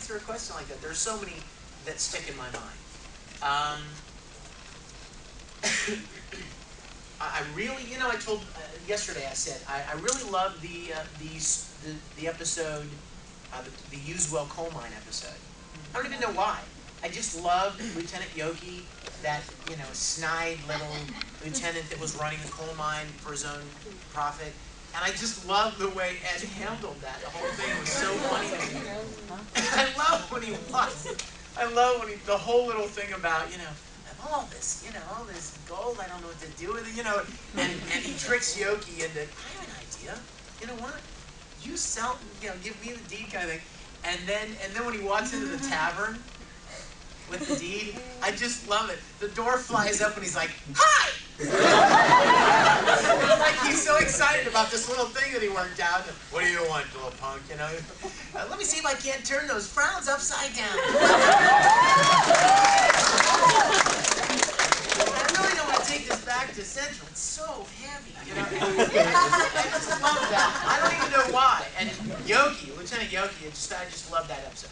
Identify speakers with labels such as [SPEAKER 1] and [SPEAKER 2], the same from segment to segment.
[SPEAKER 1] answer a question like that. There's so many that stick in my mind. I really, I told yesterday. I said I really love the episode, the Usewell coal mine episode. I don't even know why. I just loved Lieutenant Yoki, that snide little lieutenant that was running the coal mine for his own profit. And I just loved the way Ed handled that. The whole thing was so funny to me. I love when he was. I love when the whole little thing about, I have all this gold, I don't know what to do with it, and he tricks Yoki into, I have an idea. You know what? You sell, give me the deed kind of thing. And then when he walks into the tavern with the deed, I just love it. The door flies up and he's like, hi! Like he's so excited about this little thing that he worked out. What do you want, little punk? Let me see if I can't turn those frowns upside down. I really don't want to take this back to Central. It's so heavy, I just love that. I don't even know why. And Yoki, Lieutenant Yoki, I just love that episode.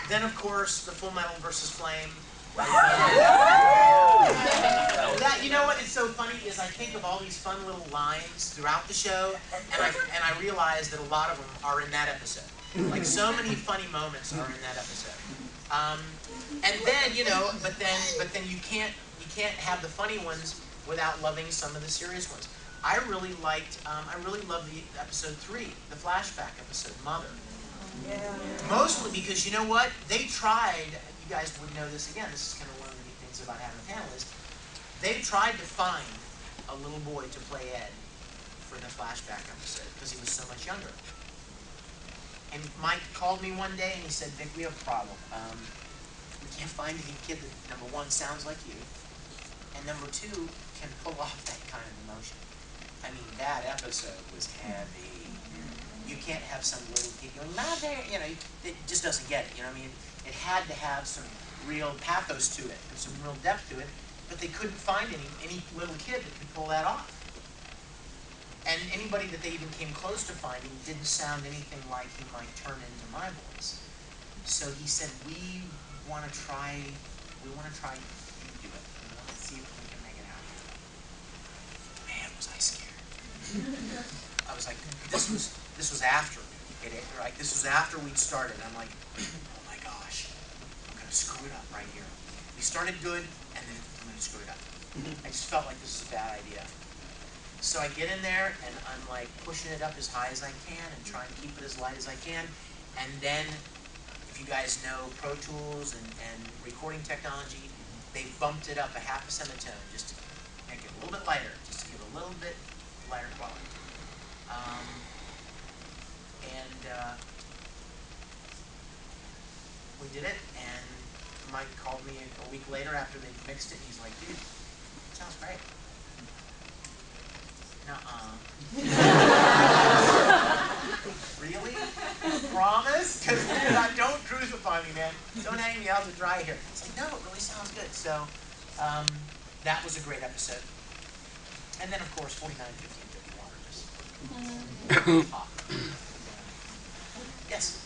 [SPEAKER 1] Then, of course, the Full Metal versus Flame. That, what is so funny is I think of all these fun little lines throughout the show, and I realize that a lot of them are in that episode. Like, so many funny moments are in that episode. And then, but then you can't have the funny ones without loving some of the serious ones. I really loved the episode 3, the flashback episode, Mother. Yeah. Mostly because, you know what? They tried, you guys would know this again, this is kind of one of the neat things about having a panelist. They tried to find a little boy to play Ed for the flashback episode because he was so much younger. And Mike called me one day and he said, Vic, we have a problem. We can't find any kid that, number one, sounds like you, and number two, can pull off that kind of emotion. I mean, that episode was heavy. You can't have some little kid going, Mother, it just doesn't get it, It had to have some real pathos to it and some real depth to it, but they couldn't find any little kid that could pull that off. And anybody that they even came close to finding didn't sound anything like he might turn into my voice. So he said, we want to try to do it. We want to see if we can make it happen. Man, was I scared. I was like, this was after it, right? This was after we'd started. I'm like, oh my gosh, I'm going to screw it up right here. We started good, and then I'm going to screw it up. I just felt like this was a bad idea. So I get in there, and I'm like pushing it up as high as I can and trying to keep it as light as I can. And then, if you guys know Pro Tools and recording technology, they bumped it up a half a semitone just to make it a little bit lighter, just to give a little bit lighter quality. We did it, and Mike called me a week later after they mixed it, and he's like, dude, it sounds great. Nuh-uh. Really? Promise? Because don't cruise upon me, man. Don't hang me out to dry here. It's like, no, it really sounds good. So, that was a great episode. And then, of course, 49, 50, and 51 are just top. Yes?